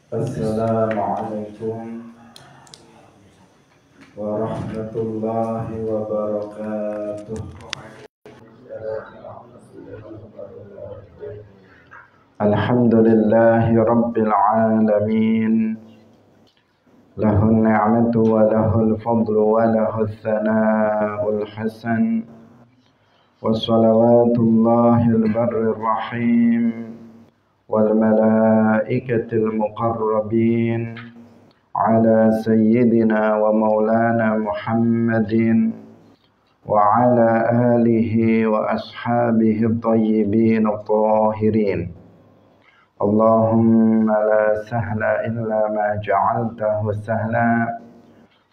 Assalamualaikum warahmatullahi wabarakatuh. Alhamdulillahi rabbil alamin. Lahun ni'matu wa lahul fadlu wa lahul thana'ul hasan. Wassalawatullahil barrir rahim wal malaikatil muqarrabin ala sayyidina wa maulana Muhammadin wa ala alihi wa ashabihi at-tayyibin at-tahirin. Allahumma la sahla illa ma ja'altahu sahla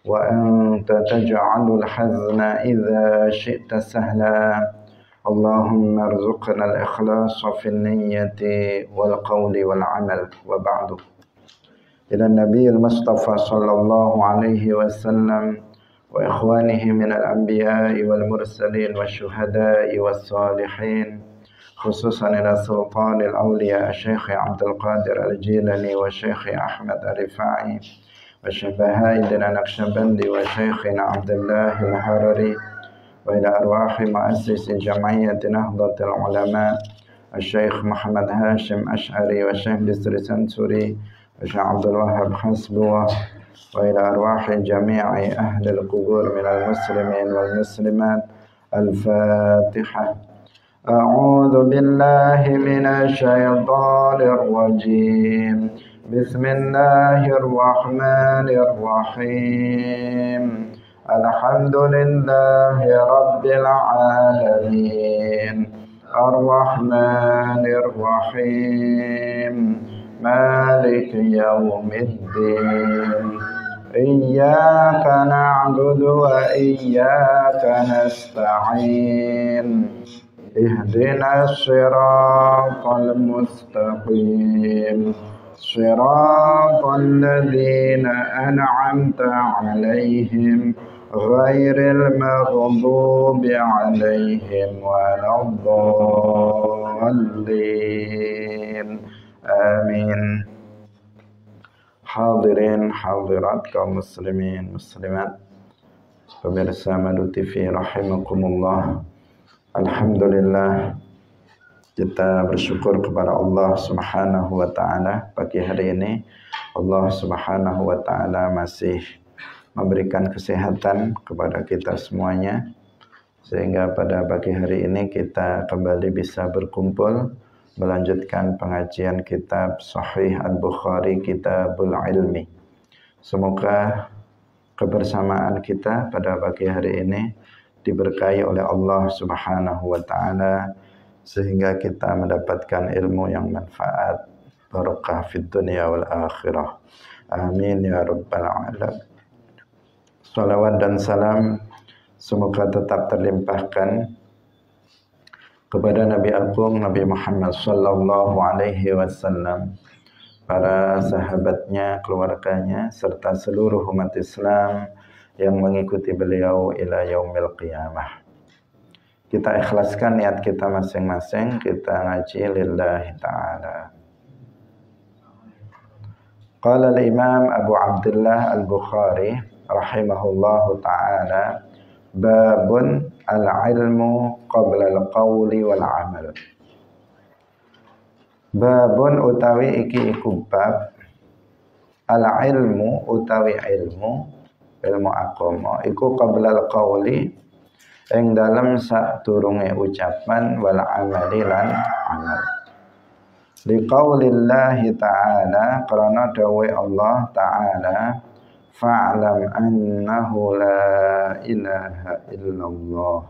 wa anta taj'alul hazna idza syi'ta sahla. Allahumma arzuqna al-ikhlasa fil niyyati wal qawli wal amal wa ba'du. Ila Nabiyil Mustafa sallallahu alaihi wasallam wa ikhwanihi minal anbiya'i wal mursalin wa syuhada'i was salihin, khususan ila sultanil awliya Syekh Abdul Qadir Al-Jilani wa Syekh Ahmad Ar-Rifai wa Syabahidina Naqsyabandi wa Syekhina Abdullah Al-Harari wa ila arwahi ma'asisi Jam'iyyati Nahdlatul Ulama Syekh Muhammad Hashim Ash'ari wa Syekh Bisri Sansuri wa Syekh Abdul Wahab Hasbullah wa ila arwahi jami'i ahli al-qubur minal muslimin wal muslimat. Al-Fatihah. A'udzu billahi minasy syaithanir rajim. Bismillahirrahmanirrahim. Alhamdulillahi rabbil alamin. Ar-Rahmanir Rahim. Maliki yaumiddin. Iyyaka na'budu wa iyyaka nasta'in. Ihdinas siratal mustaqim. Siratal ladzina an'amta 'alaihim ghairil maghdubi 'alaihim waladdallin. Amin. Hadirin hadirat kaum muslimin muslimat, pemirsa Madu TV rahimakumullah. Alhamdulillah, kita bersyukur kepada Allah Subhanahu wa taala. Pagi hari ini Allah Subhanahu wa taala masih memberikan kesehatan kepada kita semuanya, sehingga pada pagi hari ini kita kembali bisa berkumpul melanjutkan pengajian kitab Sahih Al-Bukhari, Kitabul Ilmi. Semoga kebersamaan kita pada pagi hari ini diberkahi oleh Allah Subhanahu wa taala sehingga kita mendapatkan ilmu yang manfaat, barakah fid dunya wal akhirah. Amin ya rabbal alamin. Salawat dan salam semoga tetap terlimpahkan kepada Nabi Agung Nabi Muhammad sallallahu alaihi wasallam, para sahabatnya, keluarganya, serta seluruh umat Islam yang mengikuti beliau ila yaumil qiyamah. Kita ikhlaskan niat kita masing-masing, kita ngaji lillahi ta'ala. Qala al-Imam Abu Abdullah Al-Bukhari rahimahullahu ta'ala, babun al-ilmu qabla al-qawli wal-amal. Babun utawi iki iku bab, al-ilmu utawi ilmu agama iku qabla al-qawli ing dalem sadurunge ucapan wal amali lan amal. Li qaulillahi ta'ala, karena dawuh Allah ta'ala, fa'lam annahu la ilaha illallah.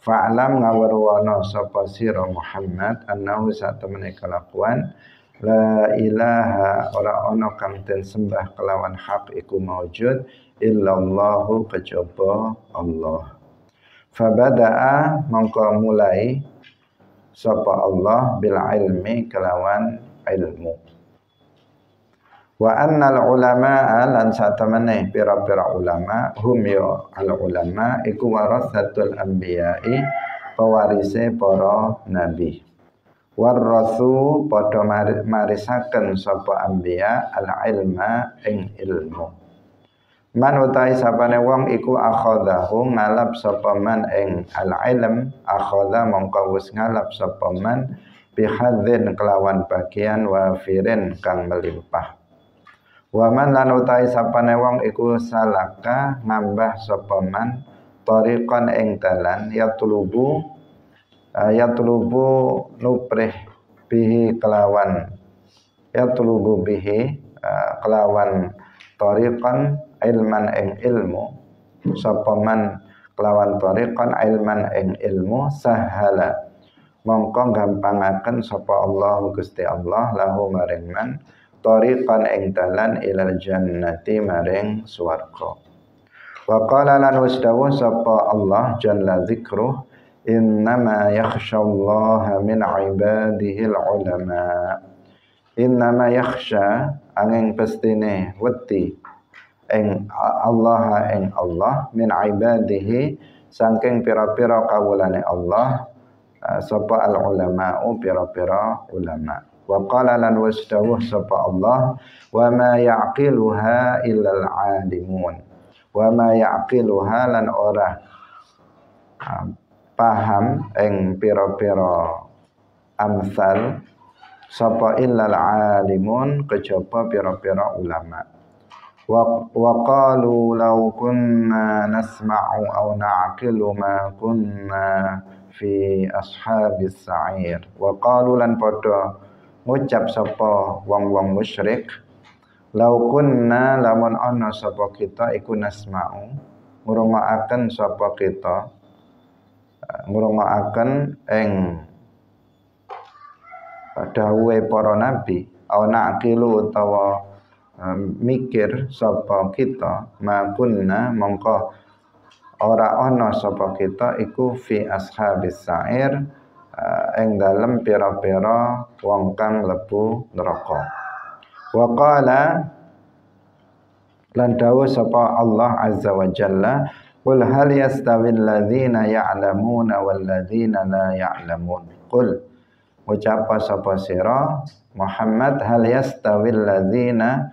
Fa'lam ngawarwana sapa sira Muhammad annahu satemene kelakuan la ilaha ora ana kang den sembah kelawan hak iku maujud illallahu kejaba Allah. Fabada'a mongko mulai sapa Allah bil ilmi kelawan ilmu. Wa annal ulama'a lan satemene pira-pira ulama hum ya al ulama iku warasatul anbiya'i, pewarise para nabi. Warrathu padha marisaken sapa anbiya al-ilma ing ilmu. Man utai sapane wong iku akhadahu ngalap sapa man ing al-ilm, akhadha mongko wis ngalap sapa man bihadzin kelawan bagian wafirin kang melimpah. Wa man lan utai sapane wong iku salaka ngambah sapa man tariqan ing dalan yatlubu nuprih bihi kelawan kelawan tariqan ilman ing ilmu sapa man kelawan tariqan ilman ing ilmu sahala mongko gampangaken sapa Allah Gusti Allah lahu maring man tariqan ing dalan ilal jannati maring swarga. Wa qala lan wasdawu sapa Allah jalla dzikruh innama yakhsyallaha min ibadihi ulama. Innama yakhsha angin pestine wedi ing Allah min ibadihi saking pira-pira kawulane Allah sapa al ulama'u pira-pira ulama. Wa qala lan wasdawuh sapa Allah wa ma yaqiluha illal alimun. Wa ma yaqiluha lan ora paham ing pira-pira amsal sapa illal alimun kejaba pira-pira ulama. Wa qalu law kunna nasma'u aw na'qilu ma kunna fi ashabis sa'ir. Wa qalu lan padha ngucap sapa wong-wong musyrik law kunna lamun ana sapa kita iku nasma'u ngrungokaken sapa kita ngrungokaken ing dawuhe para nabi aw na'qilu utawa mikir sapa kita makunna mongko ora ana sapa kita iku fi ashabis sa'ir ing dalem pira-pira wong kang lebu neraka. Wa qala lan dawuh sapa Allah azza wa jalla qul hal yastawil ladzina ya'lamuna wal ladzina la ya'lamun. Qul ucap sapa sira Muhammad hal yastawil ladzina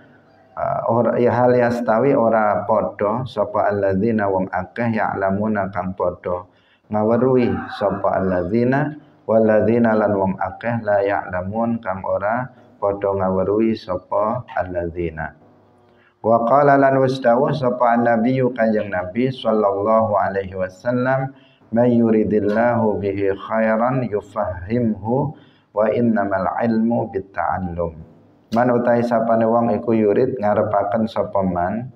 hal yastawi ora padha sapa alladzina wong akeh ya'lamuna kang padha ngaweruhi sapa alladzina walladzina lan wong akeh la ya'lamun kang ora padha ngaweruhi sapa alladzina. Wa qala lan wasdawu sapa annabiyyu kanjeng nabi sallallahu alaihi wasallam may yuridillahu bihi khairan yufahhimhu wa innamal ilmu bitta'allum. Man utai sapane wong iku yurid ngarepaken sapa man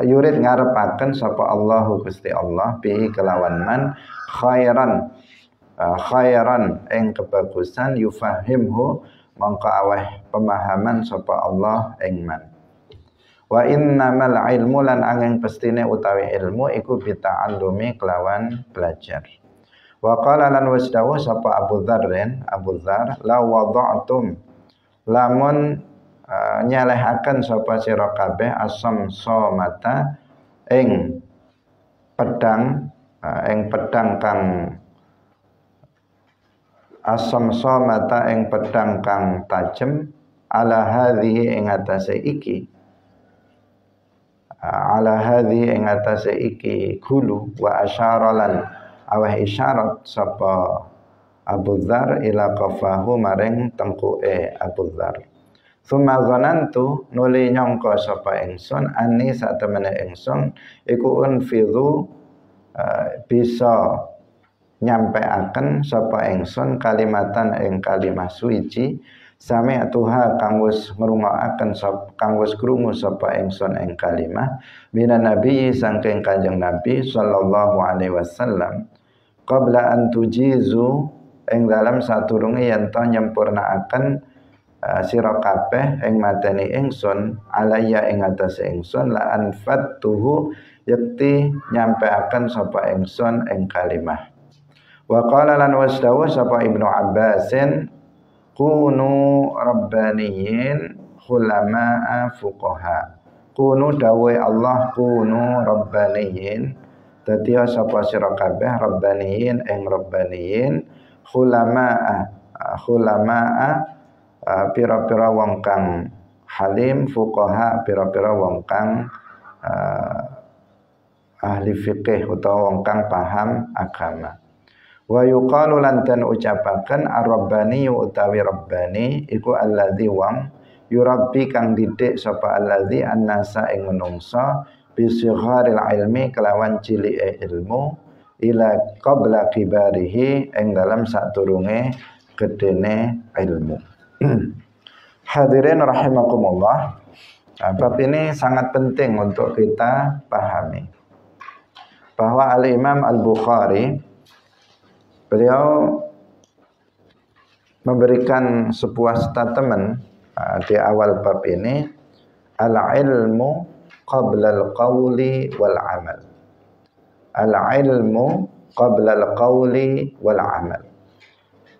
yurid ngarepaken sapa Allahu Gusti Allah bihi kelawan man khairan ing kebagusan yufahimhu mongko aweh pemahaman sapa Allah ing man. Wa innamal ilmu lan angin pestine utawi ilmu iku bita'allumi kelawan belajar. Wa qala lan wasdawu sapa Abu Dzar la wada'tum lamun nyalehaken sapa sira kabeh asam somata ing pedang kang asam somata ing pedang kang tajem ala hadhihi ing atase iki gulu wa asyaralan aweh isyarat sapa Abu Dzar ila qafahu maring tengkuke Abu Dzar. Summa zanantu nuli nyangka sapa ingsun ani satemene ingsun iku unfidhu bisa nyampeaken sapa ingsun kalimatan ing kalimah suci sami'tuha kang wis ngrungokaken kang wis krungu sapa ingsun ing kalimah minan nabi saking kanjeng nabi sallallahu alaihi wasallam qabla an tujizu ing dalam saturunge yen to nyempurnaaken sira kabeh ing mateni ingsun alayya ing atase ingsun la anfattuhu yakti nyampeaken sapa ingsun ing kalimah. Wa qala lan wasdawu sapa Ibnu Abbasin kunu rabbaniyin khulamaa fuqaha. Kunu dawuhe Allah kunu rabbaniyin dadi sapa sira kabeh rabbaniyin ing rabbaniyin khulamaa khulamaa pira-pira wong kang halim, fuqaha pira-pira wong kang ahli fikih utawa wong kang paham agama. Wa yuqalu lan den ucapaken ar-rabbani utawi rabbani iku alladzi wong yurabbi kang didik sapa alladzi annasa ing menungsa bisigharil ilmi kelawan cilike ilmu ila qabla kibarihi ing dalam sadurunge gedene ilmu. Hadirin rahimakumullah, bab ini sangat penting untuk kita pahami bahwa Al-Imam Al-Bukhari beliau memberikan sebuah statement di awal bab ini, al-ilmu qabla al-qawli wal amal. Al-ilmu qabla al-qawli wal amal.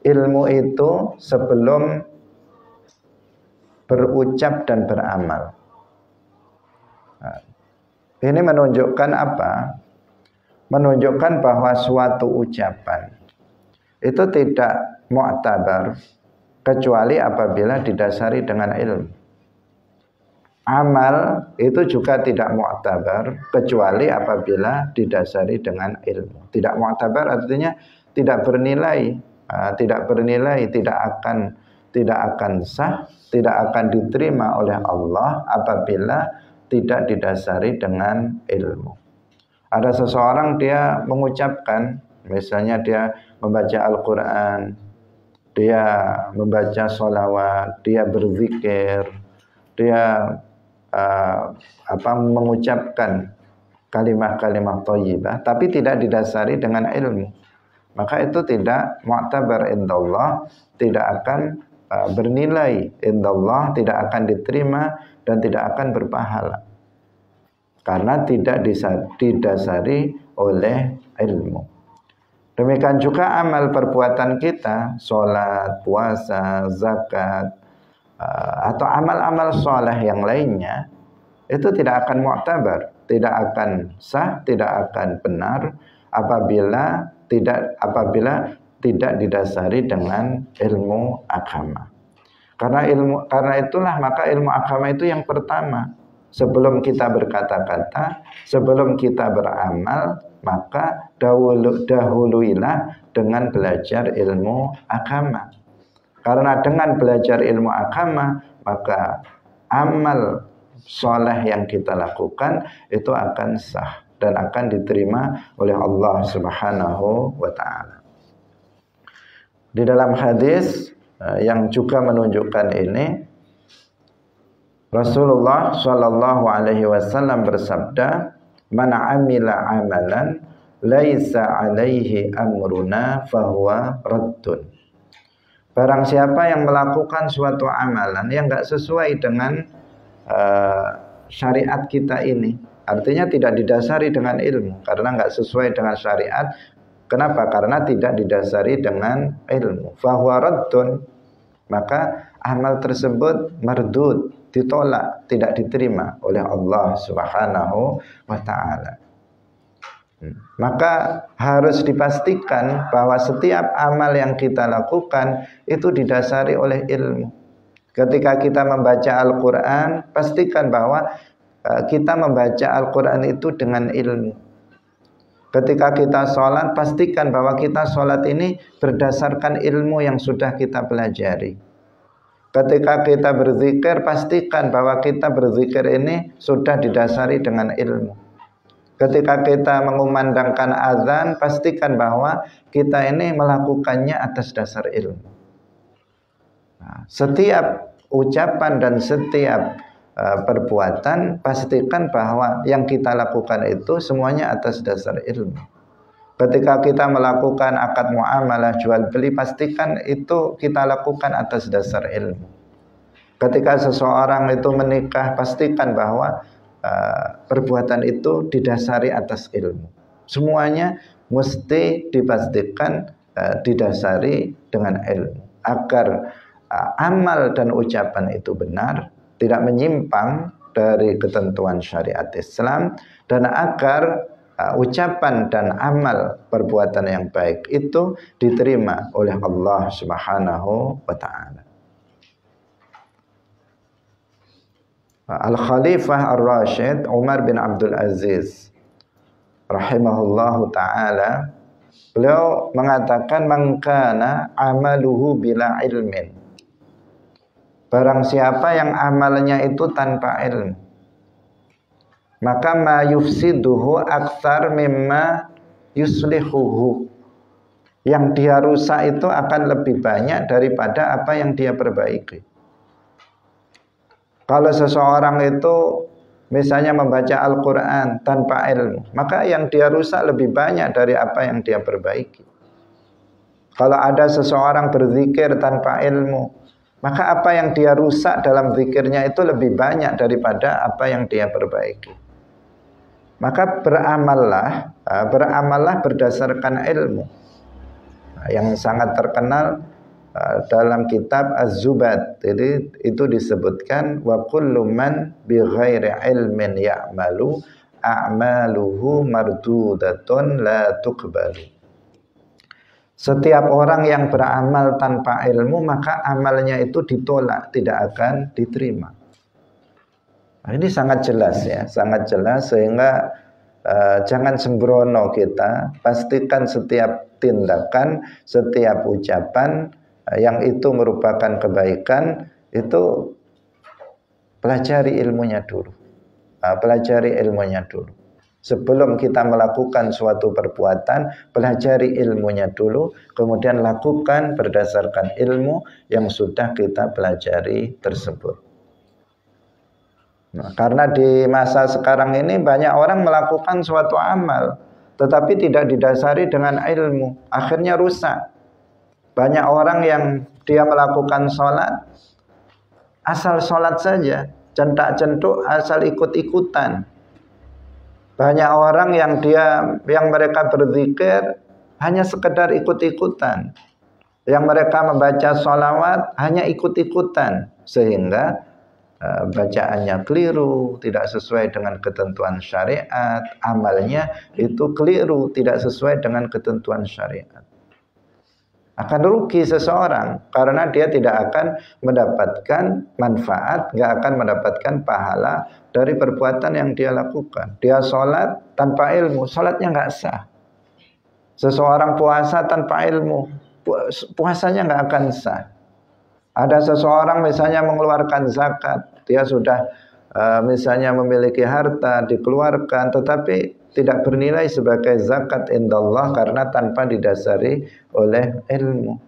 Ilmu itu sebelum berucap dan beramal. Ini menunjukkan apa? Menunjukkan bahwa suatu ucapan itu tidak mu'tabar kecuali apabila didasari dengan ilmu. Amal itu juga tidak mu'tabar kecuali apabila didasari dengan ilmu. Tidak mu'tabar artinya tidak bernilai, tidak akan sah, tidak akan diterima oleh Allah apabila tidak didasari dengan ilmu. Ada seseorang dia mengucapkan, misalnya dia membaca Al-Quran, dia membaca sholawat, dia berzikir, dia mengucapkan kalimat-kalimat thayyibah, tapi tidak didasari dengan ilmu, maka itu tidak mu'tabar indallah, tidak akan bernilai indallah, tidak akan diterima dan tidak akan berpahala karena tidak didasari oleh ilmu. Demikian juga amal perbuatan kita, sholat, puasa, zakat, atau amal-amal soleh yang lainnya, itu tidak akan mu'tabar, tidak akan sah, tidak akan benar apabila tidak didasari dengan ilmu agama. Karena itulah maka ilmu agama itu yang pertama. Sebelum kita berkata-kata, sebelum kita beramal, maka dahuluilah dengan belajar ilmu agama. Karena dengan belajar ilmu agama, maka amal soleh yang kita lakukan itu akan sah dan akan diterima oleh Allah Subhanahu wa ta'ala. Di dalam hadis yang juga menunjukkan ini, Rasulullah Shallallahu Alaihi Wasallam bersabda, "Man amila amalan laisa alaihi amruna fahuwa raddun." Barang siapa yang melakukan suatu amalan yang enggak sesuai dengan syariat kita ini, artinya tidak didasari dengan ilmu, karena enggak sesuai dengan syariat. Kenapa? Karena tidak didasari dengan ilmu. Fahuwa raddun, maka amal tersebut mardud, ditolak, tidak diterima oleh Allah Subhanahu wa ta'ala. Maka harus dipastikan bahwa setiap amal yang kita lakukan itu didasari oleh ilmu. Ketika kita membaca Al-Quran, pastikan bahwa kita membaca Al-Quran itu dengan ilmu. Ketika kita sholat, pastikan bahwa kita sholat ini berdasarkan ilmu yang sudah kita pelajari. Ketika kita berzikir, pastikan bahwa kita berzikir ini sudah didasari dengan ilmu. Ketika kita mengumandangkan azan, pastikan bahwa kita ini melakukannya atas dasar ilmu. Nah, setiap ucapan dan setiap perbuatan, pastikan bahwa yang kita lakukan itu semuanya atas dasar ilmu. Ketika kita melakukan akad muamalah jual beli, pastikan itu kita lakukan atas dasar ilmu. Ketika seseorang itu menikah, pastikan bahwa perbuatan itu didasari atas ilmu. Semuanya mesti dipastikan didasari dengan ilmu, agar amal dan ucapan itu benar, tidak menyimpang dari ketentuan syariat Islam, dan agar ucapan dan amal perbuatan yang baik itu diterima oleh Allah Subhanahu wa taala. Al-Khalifah Ar-Rasyid Umar bin Abdul Aziz rahimahullahu taala, beliau mengatakan, man kana amaluhu bila ilmin, barang siapa yang amalnya itu tanpa ilmu, maka ma yufsiduhu aktsar mimma yuslihuhu, yang dia rusak itu akan lebih banyak daripada apa yang dia perbaiki. Kalau seseorang itu misalnya membaca Al-Quran tanpa ilmu, maka yang dia rusak lebih banyak dari apa yang dia perbaiki. Kalau ada seseorang berzikir tanpa ilmu, maka apa yang dia rusak dalam zikirnya itu lebih banyak daripada apa yang dia perbaiki. Maka beramallah berdasarkan ilmu. Yang sangat terkenal dalam kitab Az-Zubad, jadi itu disebutkan, wa kullu man bi ghairi ilmin ya'malu a'maluhu mardudatun la tuqbalu. Setiap orang yang beramal tanpa ilmu, maka amalnya itu ditolak, tidak akan diterima. Nah, ini sangat jelas ya, sangat jelas, sehingga jangan sembrono kita. Pastikan setiap tindakan, setiap ucapan yang itu merupakan kebaikan, itu pelajari ilmunya dulu. Pelajari ilmunya dulu. Sebelum kita melakukan suatu perbuatan, pelajari ilmunya dulu, kemudian lakukan berdasarkan ilmu yang sudah kita pelajari tersebut. Nah, karena di masa sekarang ini banyak orang melakukan suatu amal, tetapi tidak didasari dengan ilmu, akhirnya rusak. Banyak orang yang dia melakukan sholat, asal sholat saja, centak-centuk, asal ikut-ikutan. Banyak orang yang mereka berzikir hanya sekedar ikut-ikutan. Yang mereka membaca sholawat hanya ikut-ikutan, sehingga bacaannya keliru, tidak sesuai dengan ketentuan syariat, amalnya itu keliru, tidak sesuai dengan ketentuan syariat. Akan rugi seseorang karena dia tidak akan mendapatkan manfaat, nggak akan mendapatkan pahala dari perbuatan yang dia lakukan. Dia sholat tanpa ilmu, sholatnya nggak sah. Seseorang puasa tanpa ilmu, puasanya nggak akan sah. Ada seseorang misalnya mengeluarkan zakat, dia sudah misalnya memiliki harta dikeluarkan, tetapi tidak bernilai sebagai zakat indallah karena tanpa didasari oleh ilmu.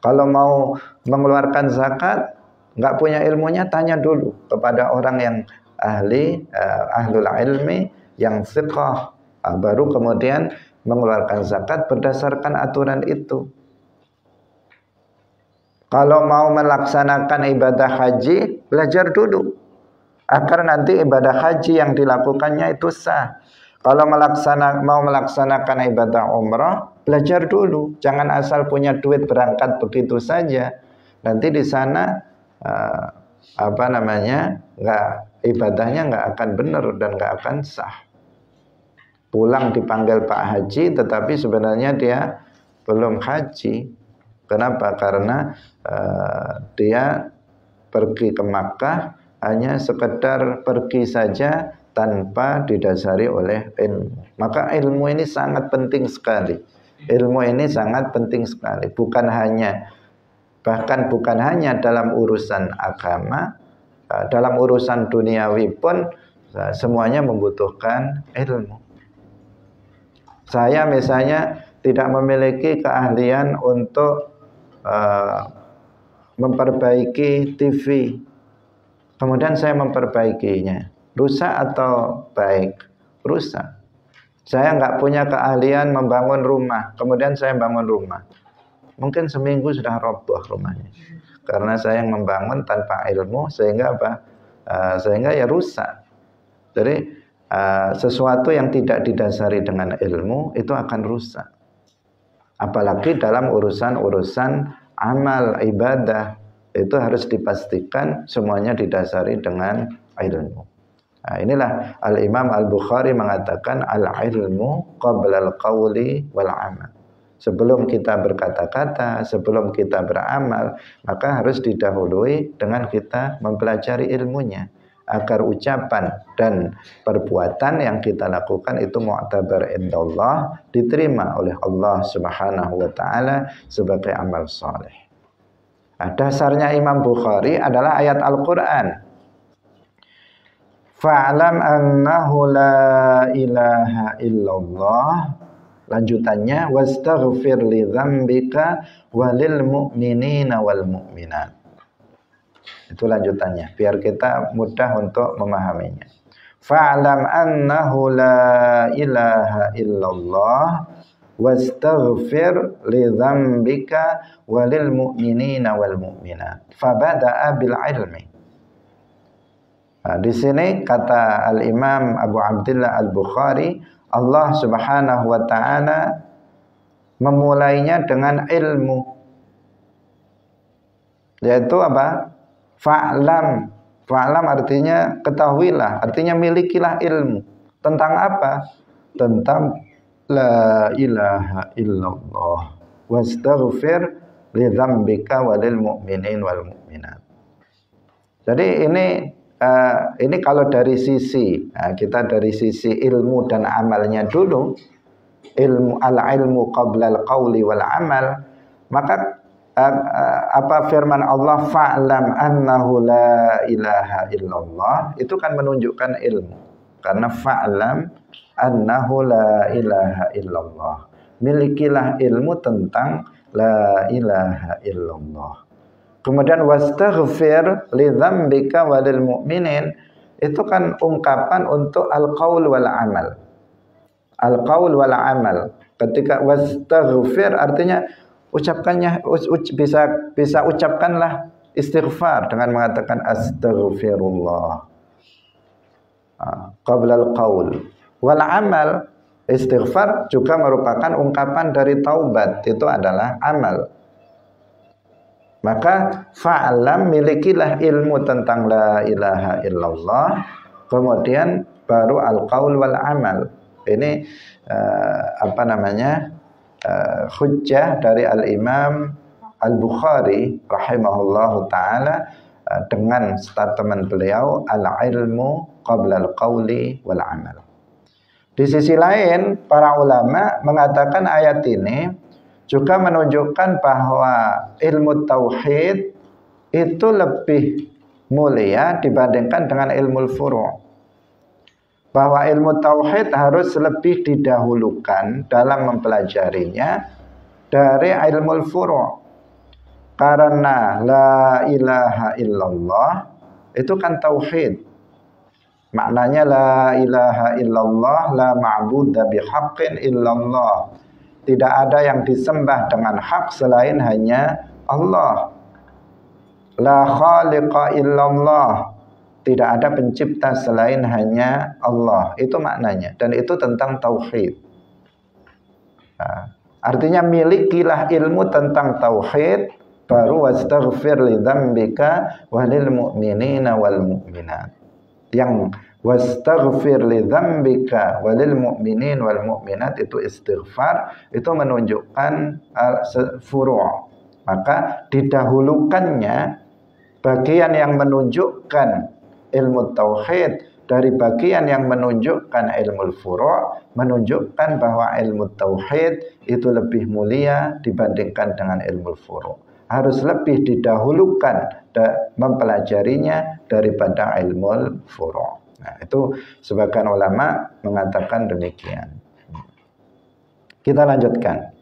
Kalau mau mengeluarkan zakat, nggak punya ilmunya, tanya dulu kepada orang yang ahlul ilmi, yang thiqah, baru kemudian mengeluarkan zakat berdasarkan aturan itu. Kalau mau melaksanakan ibadah haji, belajar dulu agar nanti ibadah haji yang dilakukannya itu sah. Kalau mau melaksanakan ibadah umrah, belajar dulu. Jangan asal punya duit berangkat begitu saja. Nanti di sana ibadahnya nggak akan benar dan nggak akan sah. Pulang dipanggil Pak Haji, tetapi sebenarnya dia belum haji. Kenapa? Karena dia pergi ke Makkah hanya sekedar pergi saja tanpa didasari oleh ilmu. Maka ilmu ini sangat penting sekali. Ilmu ini sangat penting sekali. Bahkan bukan hanya dalam urusan agama, dalam urusan duniawi pun semuanya membutuhkan ilmu. Saya misalnya tidak memiliki keahlian untuk memperbaiki TV. Kemudian saya memperbaikinya. Rusak atau baik? Rusak. Saya nggak punya keahlian membangun rumah, kemudian saya bangun rumah. Mungkin seminggu sudah roboh rumahnya. Karena saya yang membangun tanpa ilmu, sehingga sehingga ya rusak. Jadi sesuatu yang tidak didasari dengan ilmu itu akan rusak. Apalagi dalam urusan amal ibadah, itu harus dipastikan semuanya didasari dengan ilmu. Nah, inilah Al-Imam Al-Bukhari mengatakan al-ilmu qabla al-qawli wal amal. Sebelum kita berkata-kata, sebelum kita beramal, maka harus didahului dengan kita mempelajari ilmunya, agar ucapan dan perbuatan yang kita lakukan itu mu'tabar indallah, diterima oleh Allah Subhanahu wa taala sebagai amal saleh. Nah, dasarnya Imam Bukhari adalah ayat Al-Qur'an. Fa'lam annahu la ilaha illallah. Lanjutannya, wastaghfir li dzambika walil mu'minina wal mu'minat. Itu lanjutannya, biar kita mudah untuk memahaminya. Fa'lam annahu la ilaha illallah wastaghfir li dzambika walil mu'minina wal mu'minat. Fabada'a bil ilmi. Nah, di sini kata Al-Imam Abu Abdillah Al-Bukhari, Allah Subhanahu wa taala memulainya dengan ilmu. Yaitu apa? Fa'lam. Fa'lam artinya ketahuilah, artinya milikilah ilmu. Tentang apa? Tentang la ilaha illallah wastaghfir li dzambika walil mu'minin wal mu'minat. Jadi ini kalau dari sisi kita dari sisi ilmu dan amalnya dulu, ilmu qabla al-qawli wal amal, maka apa firman Allah fa'lam annahu la ilaha illallah itu kan menunjukkan ilmu, karena fa'lam annahu la ilaha illallah, milikilah ilmu tentang la ilaha illallah. Kemudian wastaghfir li dzambika walil mu'minin, itu kan ungkapan untuk al-qaul wal amal. Al-qaul wal amal. Ketika wastaghfir artinya ucapkannya bisa ucapkanlah istighfar dengan mengatakan astaghfirullah. Qabla al-qaul wal amal, istighfar juga merupakan ungkapan dari taubat, itu adalah amal. Maka fa'lam, milikilah ilmu tentang la ilaha illallah, kemudian baru al-qaul wal amal. Ini hujjah dari Al-Imam Al-Bukhari rahimahullahu ta'ala dengan statement beliau al-ilmu qabla al-qawli wal amal. Di sisi lain, para ulama mengatakan ayat ini juga menunjukkan bahwa ilmu tauhid itu lebih mulia dibandingkan dengan ilmu furu'. Bahwa ilmu tauhid harus lebih didahulukan dalam mempelajarinya dari ilmu furu'. Karena la ilaha illallah itu kan tauhid. Maknanya la ilaha illallah, la ma'budu bihaqqin illallah. Tidak ada yang disembah dengan hak selain hanya Allah. La khaliqa illallah. Tidak ada pencipta selain hanya Allah. Itu maknanya. Dan itu tentang tauhid. Nah, artinya milikilah ilmu tentang tauhid, baru wastaghfir li dzambika walil mu'minina wal mu'minat. Yang wastaghfir li dzambika walil mu'minin wal mu'minat itu istighfar, itu menunjukkan furu'. Maka didahulukannya bagian yang menunjukkan ilmu tauhid dari bagian yang menunjukkan ilmu furu', menunjukkan bahwa ilmu tauhid itu lebih mulia dibandingkan dengan ilmu furu'. Harus lebih didahulukan mempelajarinya daripada ilmu furu'. Nah, itu sebagian ulama mengatakan demikian. Kita lanjutkan.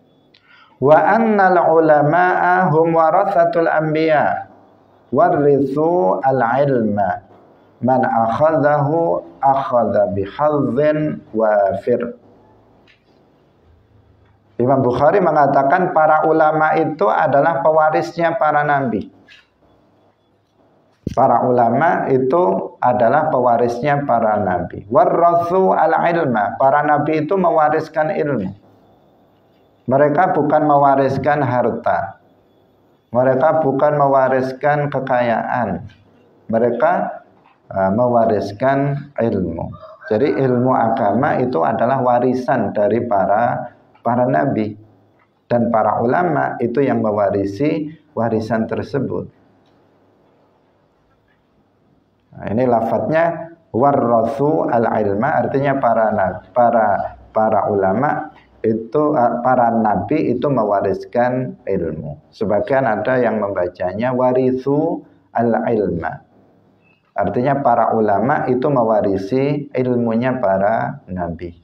Wa annal ulama'a hum warathatul anbiya warithu al-ilma man akhadhahu akhadha bihadzin wafir. Imam Bukhari mengatakan para ulama itu adalah pewarisnya para nabi. Para ulama itu adalah pewarisnya para nabi. Warathu al-ilma, para nabi itu mewariskan ilmu. Mereka bukan mewariskan harta. Mereka bukan mewariskan kekayaan. Mereka mewariskan ilmu. Jadi ilmu agama itu adalah warisan dari para nabi, dan para ulama itu yang mewarisi warisan tersebut. Nah, ini lafadznya warrathu al-ilma, artinya para ulama itu, para nabi itu mewariskan ilmu. Sebagian ada yang membacanya warithu al-ilma, artinya para ulama itu mewarisi ilmunya para nabi.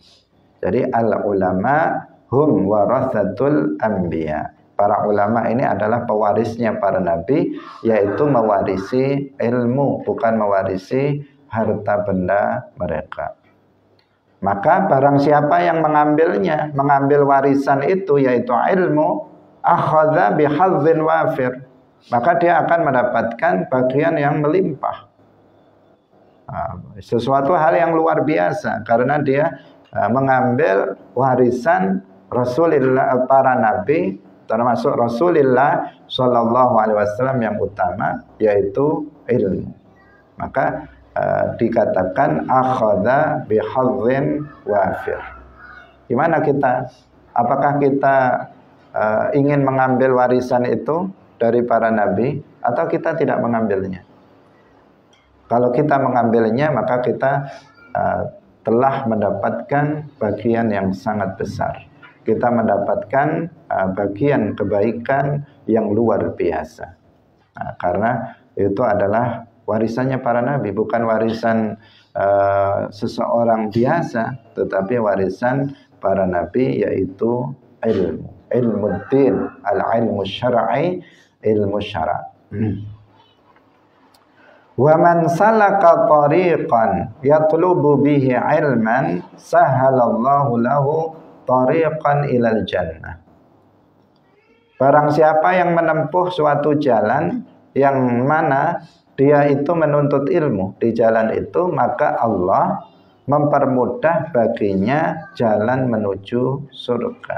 Jadi al-ulama hum warathatul anbiya. Para ulama ini adalah pewarisnya para nabi, yaitu mewarisi ilmu, bukan mewarisi harta benda mereka. Maka barang siapa yang mengambil warisan itu, yaitu ilmu, akhadha bihadzin wafir, maka dia akan mendapatkan bagian yang melimpah. Sesuatu hal yang luar biasa, karena dia mengambil warisan Rasulullah, para nabi, termasuk Rasulullah Shallallahu Alaihi Wasallam yang utama, yaitu ilmu. Maka dikatakan akhadha bihadzin wafir. Gimana kita? Apakah kita ingin mengambil warisan itu dari para nabi, atau kita tidak mengambilnya? Kalau kita mengambilnya, maka kita telah mendapatkan bagian yang sangat besar. Kita mendapatkan bagian kebaikan yang luar biasa. Nah, karena itu adalah warisannya para nabi, bukan warisan seseorang biasa, tetapi warisan para nabi, yaitu ilmu. Ilmuddin, al-ilmu syar'i, ilmu syara'. Wa man salaka tariqan yatlubu bihi ilman sahalallahu lahu tariqan ilal jannah. Barang siapa yang menempuh suatu jalan yang mana dia itu menuntut ilmu di jalan itu, maka Allah mempermudah baginya jalan menuju surga.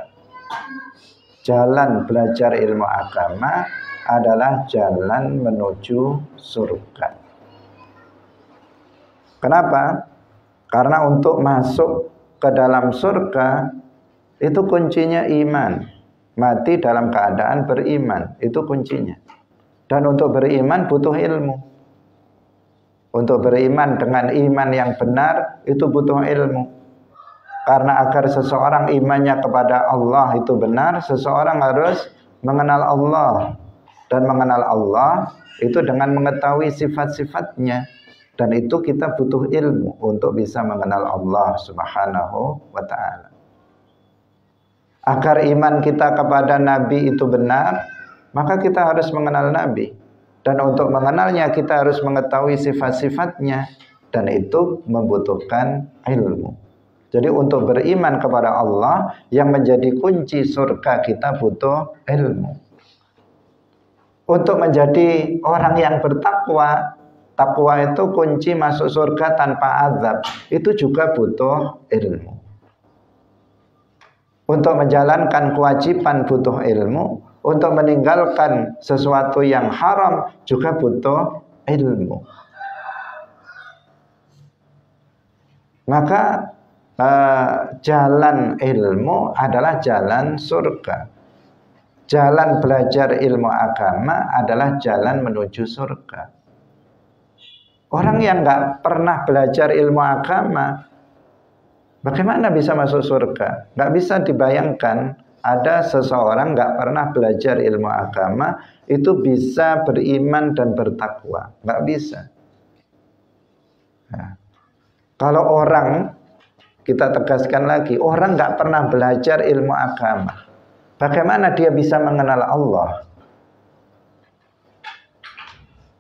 Jalan belajar ilmu agama adalah jalan menuju surga. Kenapa? Karena untuk masuk ke dalam surga itu kuncinya iman. Mati dalam keadaan beriman, itu kuncinya. Dan untuk beriman butuh ilmu. Untuk beriman dengan iman yang benar itu butuh ilmu. Karena agar seseorang imannya kepada Allah itu benar, seseorang harus mengenal Allah. Dan mengenal Allah itu dengan mengetahui sifat-sifatnya. Dan itu kita butuh ilmu untuk bisa mengenal Allah Subhanahu wa ta'ala. Agar iman kita kepada Nabi itu benar, maka kita harus mengenal Nabi. Dan untuk mengenalnya kita harus mengetahui sifat-sifatnya. Dan itu membutuhkan ilmu. Jadi untuk beriman kepada Allah, yang menjadi kunci surga kita butuh ilmu. Untuk menjadi orang yang bertakwa, takwa itu kunci masuk surga tanpa azab, itu juga butuh ilmu. Untuk menjalankan kewajiban butuh ilmu. Untuk meninggalkan sesuatu yang haram juga butuh ilmu. Maka jalan ilmu adalah jalan surga. Jalan belajar ilmu agama adalah jalan menuju surga. Orang yang nggak pernah belajar ilmu agama, bagaimana bisa masuk surga? Nggak bisa dibayangkan ada seseorang nggak pernah belajar ilmu agama itu bisa beriman dan bertakwa. Nggak bisa. Nah, kalau orang, kita tegaskan lagi, orang nggak pernah belajar ilmu agama, bagaimana dia bisa mengenal Allah?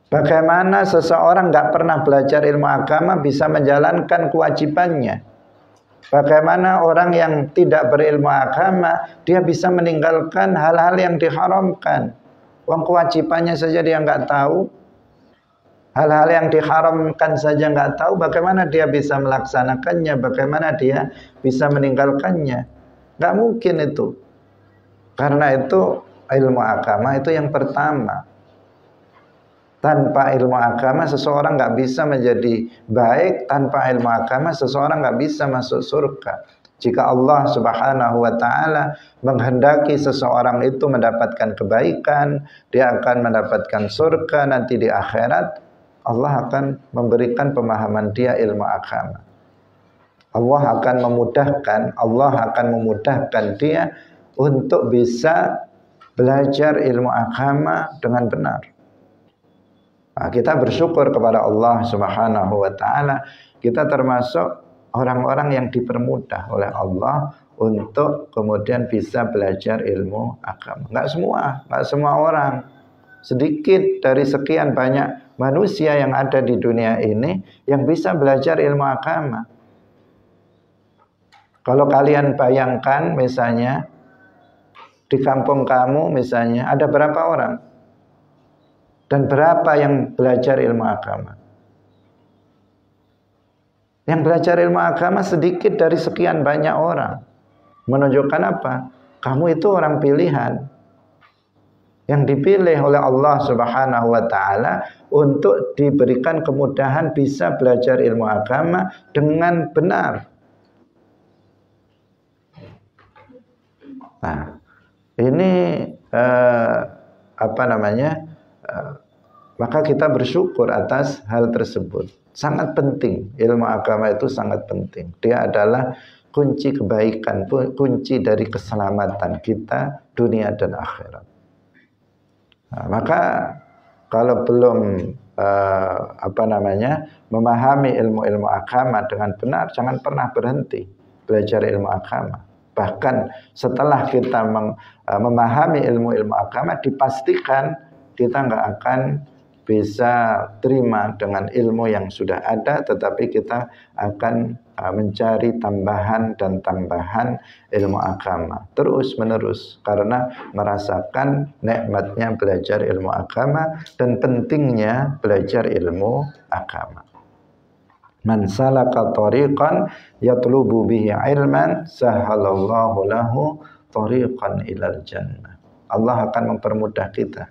Bagaimana seseorang nggak pernah belajar ilmu agama bisa menjalankan kewajibannya? Bagaimana orang yang tidak berilmu agama dia bisa meninggalkan hal-hal yang diharamkan? Wong kewajibannya saja dia nggak tahu, hal-hal yang diharamkan saja nggak tahu, bagaimana dia bisa melaksanakannya? Bagaimana dia bisa meninggalkannya? Nggak mungkin itu. Karena itu ilmu agama itu yang pertama. Tanpa ilmu agama seseorang nggak bisa menjadi baik, tanpa ilmu agama seseorang nggak bisa masuk surga. Jika Allah Subhanahu wa taala menghendaki seseorang itu mendapatkan kebaikan, dia akan mendapatkan surga nanti di akhirat, Allah akan memberikan pemahaman dia ilmu agama. Allah akan memudahkan dia untuk bisa belajar ilmu agama dengan benar. Nah, kita bersyukur kepada Allah Subhanahu wa taala, kita termasuk orang-orang yang dipermudah oleh Allah untuk kemudian bisa belajar ilmu agama. Enggak semua orang. Sedikit dari sekian banyak manusia yang ada di dunia ini yang bisa belajar ilmu agama. Kalau kalian bayangkan misalnya di kampung kamu misalnya ada berapa orang? Dan berapa yang belajar ilmu agama? Yang belajar ilmu agama sedikit dari sekian banyak orang. Menunjukkan apa? Kamu itu orang pilihan. Yang dipilih oleh Allah Subhanahu wa taala untuk diberikan kemudahan bisa belajar ilmu agama dengan benar. Nah, ini maka kita bersyukur atas hal tersebut. Sangat penting, ilmu agama itu sangat penting. Dia adalah kunci kebaikan, kunci dari keselamatan kita dunia dan akhirat. Nah, maka kalau belum memahami ilmu-ilmu agama dengan benar, jangan pernah berhenti belajar ilmu agama. Bahkan setelah kita memahami ilmu-ilmu agama, dipastikan kita nggak akan bisa terima dengan ilmu yang sudah ada, tetapi kita akan mencari tambahan dan tambahan ilmu agama terus menerus karena merasakan nikmatnya belajar ilmu agama dan pentingnya belajar ilmu agama. Man salaka tariqan yatlubu bihi ilman sahalallahu lahu tariqan ilal jannah. Allah akan mempermudah kita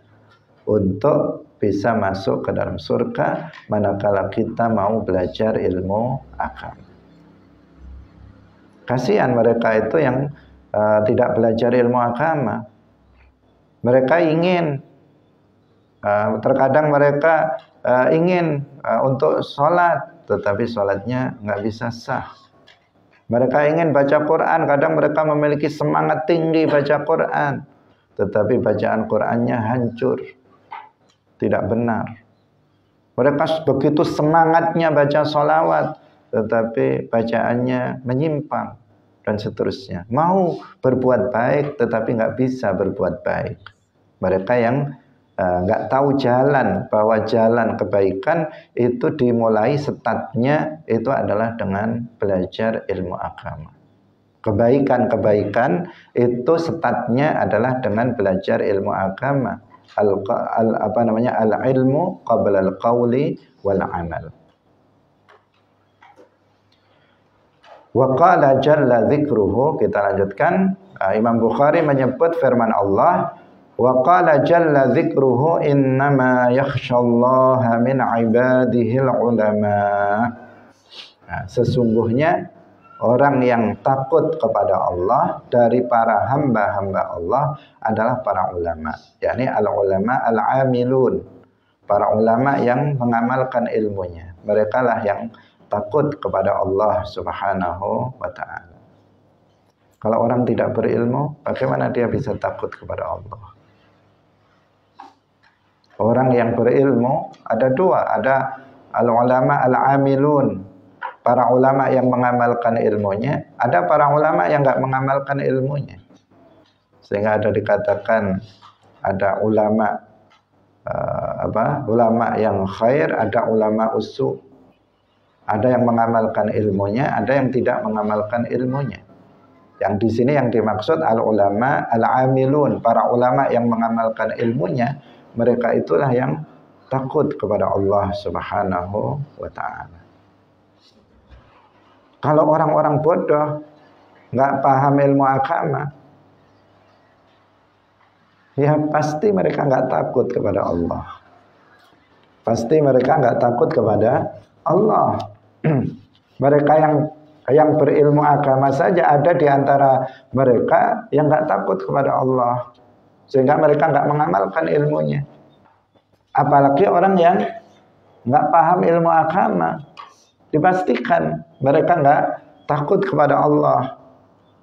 untuk bisa masuk ke dalam surga manakala kita mau belajar ilmu agama. Kasihan mereka itu yang tidak belajar ilmu agama. Mereka ingin, terkadang mereka ingin untuk sholat, tetapi sholatnya nggak bisa sah. Mereka ingin baca Quran, kadang mereka memiliki semangat tinggi baca Quran, tetapi bacaan Qurannya hancur, tidak benar. Mereka begitu semangatnya baca sholawat, tetapi bacaannya menyimpang dan seterusnya. Mau berbuat baik, tetapi nggak bisa berbuat baik. Mereka yang nggak tahu jalan, bahwa jalan kebaikan itu dimulai startnya itu adalah dengan belajar ilmu agama. Kebaikan-kebaikan itu startnya adalah dengan belajar ilmu agama. Al-ilmu qabla al-qawli wal amal. Wa qala jalla dzikruhu, kita lanjutkan. Imam Bukhari menyebut firman Allah, wa qala jalla dzikruhu innama yakhsyallaha min ibadihil ulama. Sesungguhnya orang yang takut kepada Allah dari para hamba-hamba Allah adalah para ulama, yakni al-ulama al-amilun, para ulama yang mengamalkan ilmunya. Mereka lah yang takut kepada Allah Subhanahu wa ta'ala. Kalau orang tidak berilmu, bagaimana dia bisa takut kepada Allah? Orang yang berilmu ada dua, ada al-ulama al-amilun, para ulama yang mengamalkan ilmunya, ada para ulama yang enggak mengamalkan ilmunya. Sehingga ada dikatakan ada ulama ulama yang khair, ada ulama usu. Ada yang mengamalkan ilmunya, ada yang tidak mengamalkan ilmunya. Yang di sini yang dimaksud al-ulama al-amilun, para ulama yang mengamalkan ilmunya, mereka itulah yang takut kepada Allah Subhanahu wa ta'ala. Kalau orang-orang bodoh, nggak paham ilmu agama, ya pasti mereka nggak takut kepada Allah. Pasti mereka nggak takut kepada Allah. Mereka yang berilmu agama saja ada di antara mereka yang nggak takut kepada Allah, sehingga mereka nggak mengamalkan ilmunya. Apalagi orang yang nggak paham ilmu agama, dipastikan mereka nggak takut kepada Allah.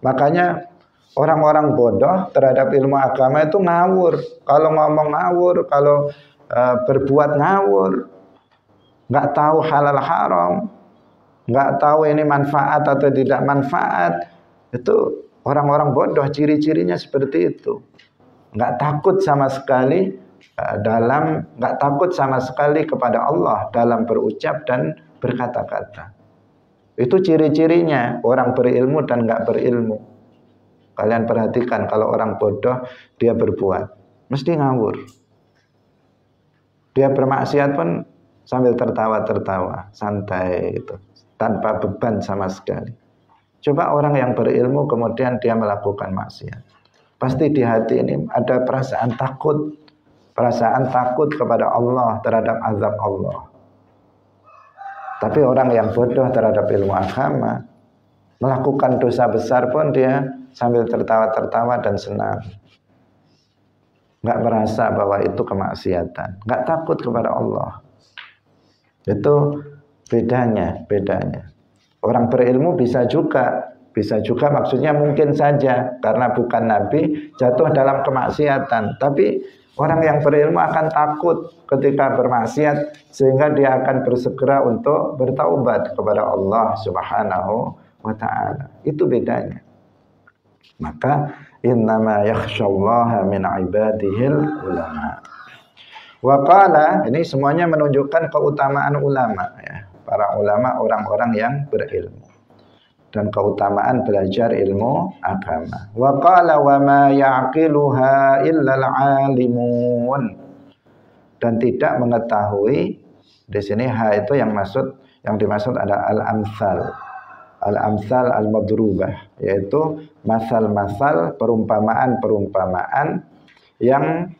Makanya orang-orang bodoh terhadap ilmu agama itu ngawur. Kalau ngomong ngawur, kalau berbuat ngawur, nggak tahu halal haram, nggak tahu ini manfaat atau tidak manfaat. Itu orang-orang bodoh, ciri-cirinya seperti itu. Nggak takut sama sekali nggak takut sama sekali kepada Allah dalam berucap dan berkata-kata. Itu ciri-cirinya orang berilmu dan nggak berilmu. Kalian perhatikan kalau orang bodoh dia berbuat, mesti ngawur. Dia bermaksiat pun sambil tertawa-tertawa, santai itu, tanpa beban sama sekali. Coba orang yang berilmu kemudian dia melakukan maksiat. Pasti di hati ini ada perasaan takut kepada Allah, terhadap azab Allah. Tapi orang yang bodoh terhadap ilmu agama, melakukan dosa besar pun dia sambil tertawa-tertawa dan senang. Nggak merasa bahwa itu kemaksiatan, nggak takut kepada Allah. Itu bedanya. Orang berilmu bisa juga maksudnya mungkin saja karena bukan nabi jatuh dalam kemaksiatan, tapi orang yang berilmu akan takut ketika bermaksiat sehingga dia akan bersegera untuk bertaubat kepada Allah Subhanahu wa ta'ala. Itu bedanya. Maka innama yakhsyallaha min ibadihil ulama. Wa qala, ini semuanya menunjukkan keutamaan ulama ya. Para ulama orang-orang yang berilmu dan keutamaan belajar ilmu agama. Wa qala wa ma ya'qiluha illal 'alimun. Dan tidak mengetahui, di sini ha itu yang dimaksud ada al-amsal. Al-amsal al-madrubah, yaitu masal-masal, perumpamaan-perumpamaan yang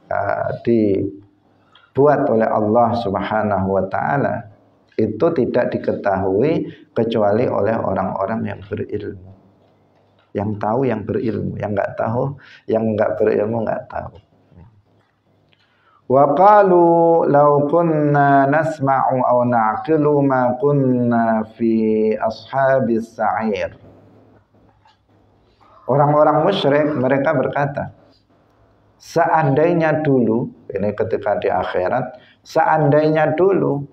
dibuat oleh Allah Subhanahu wa ta'ala. Itu tidak diketahui kecuali oleh orang-orang yang berilmu. Yang tahu yang berilmu, yang enggak tahu, yang enggak berilmu enggak tahu. Wa qalu law kunna nasma'u aw na'qilu ma kunna fi ashabis sa'ir. Orang-orang musyrik mereka berkata, seandainya dulu, ini ketika di akhirat, seandainya dulu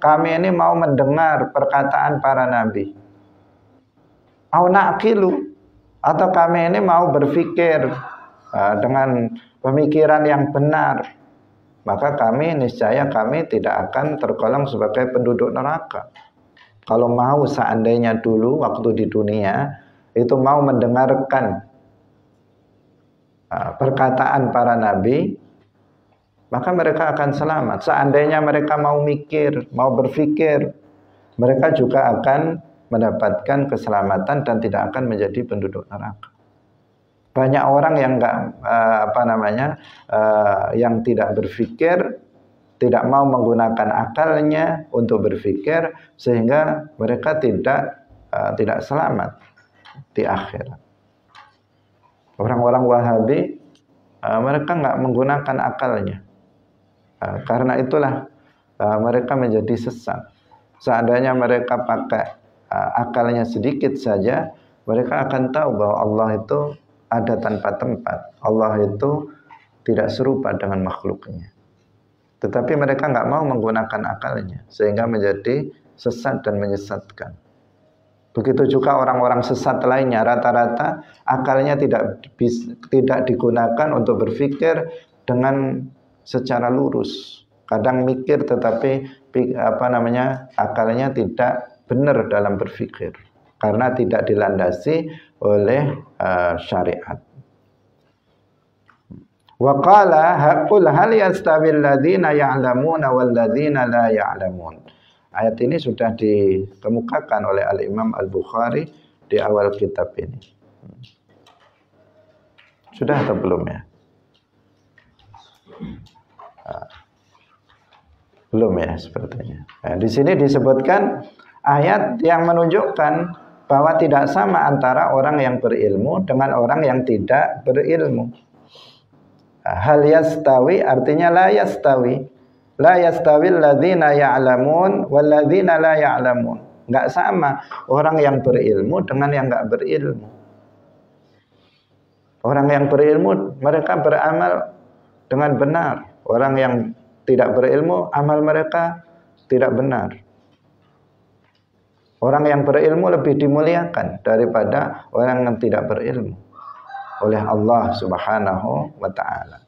kami ini mau mendengar perkataan para nabi. Au na'qilu, atau kami ini mau berpikir dengan pemikiran yang benar, maka niscaya kami tidak akan tergolong sebagai penduduk neraka. Kalau mau seandainya dulu waktu di dunia itu mau mendengarkan perkataan para nabi, maka mereka akan selamat. Seandainya mereka mau mikir, mau berpikir, mereka juga akan mendapatkan keselamatan dan tidak akan menjadi penduduk neraka. Banyak orang yang yang tidak berpikir, tidak mau menggunakan akalnya untuk berpikir, sehingga mereka tidak selamat di akhirat. Orang-orang Wahabi mereka nggak menggunakan akalnya, karena itulah mereka menjadi sesat. Seandainya mereka pakai akalnya sedikit saja, mereka akan tahu bahwa Allah itu ada tanpa tempat. Allah itu tidak serupa dengan makhluknya. Tetapi mereka nggak mau menggunakan akalnya, sehingga menjadi sesat dan menyesatkan. Begitu juga orang-orang sesat lainnya, rata-rata akalnya tidak digunakan untuk berpikir dengan secara lurus. Kadang mikir tetapi akalnya tidak benar dalam berpikir, karena tidak dilandasi oleh syariat. Wa qala qul hal yastawil ladzina ya'lamuna wal ladzina la ya'lamun. Ayat ini sudah dikemukakan oleh Al-Imam Al-Bukhari di awal kitab ini. Sudah atau belum ya? Belum ya sepertinya. Nah, di sini disebutkan ayat yang menunjukkan bahwa tidak sama antara orang yang berilmu dengan orang yang tidak berilmu. Hal yastawi artinya la yastawi. La yastawi alladzina ya'lamun walladzina la ya'lamun. Enggak sama orang yang berilmu dengan yang enggak berilmu. Orang yang berilmu mereka beramal dengan benar. Orang yang tidak berilmu, amal mereka tidak benar. Orang yang berilmu lebih dimuliakan daripada orang yang tidak berilmu oleh Allah Subhanahu wa ta'ala.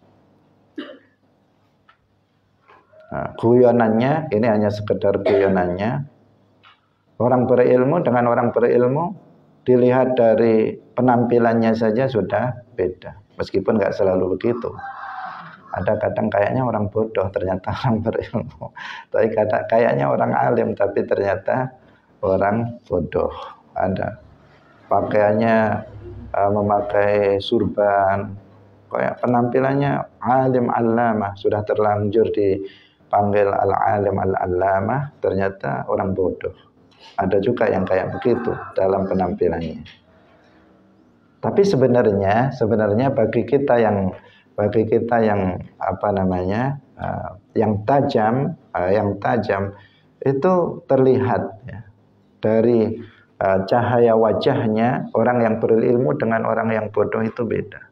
Nah, guyonannya, ini hanya sekedar guyonannya. Orang berilmu dengan orang berilmu dilihat dari penampilannya saja sudah beda. Meskipun nggak selalu begitu. Ada kadang kayaknya orang bodoh ternyata orang berilmu. Tapi kadang kayaknya orang alim tapi ternyata orang bodoh. Ada pakaiannya memakai surban, kayak penampilannya alim allamah, sudah terlanjur dipanggil al-alim al-allamah, ternyata orang bodoh. Ada juga yang kayak begitu dalam penampilannya. Tapi sebenarnya bagi kita yang yang tajam itu terlihat ya, dari cahaya wajahnya. Orang yang berilmu dengan orang yang bodoh itu beda.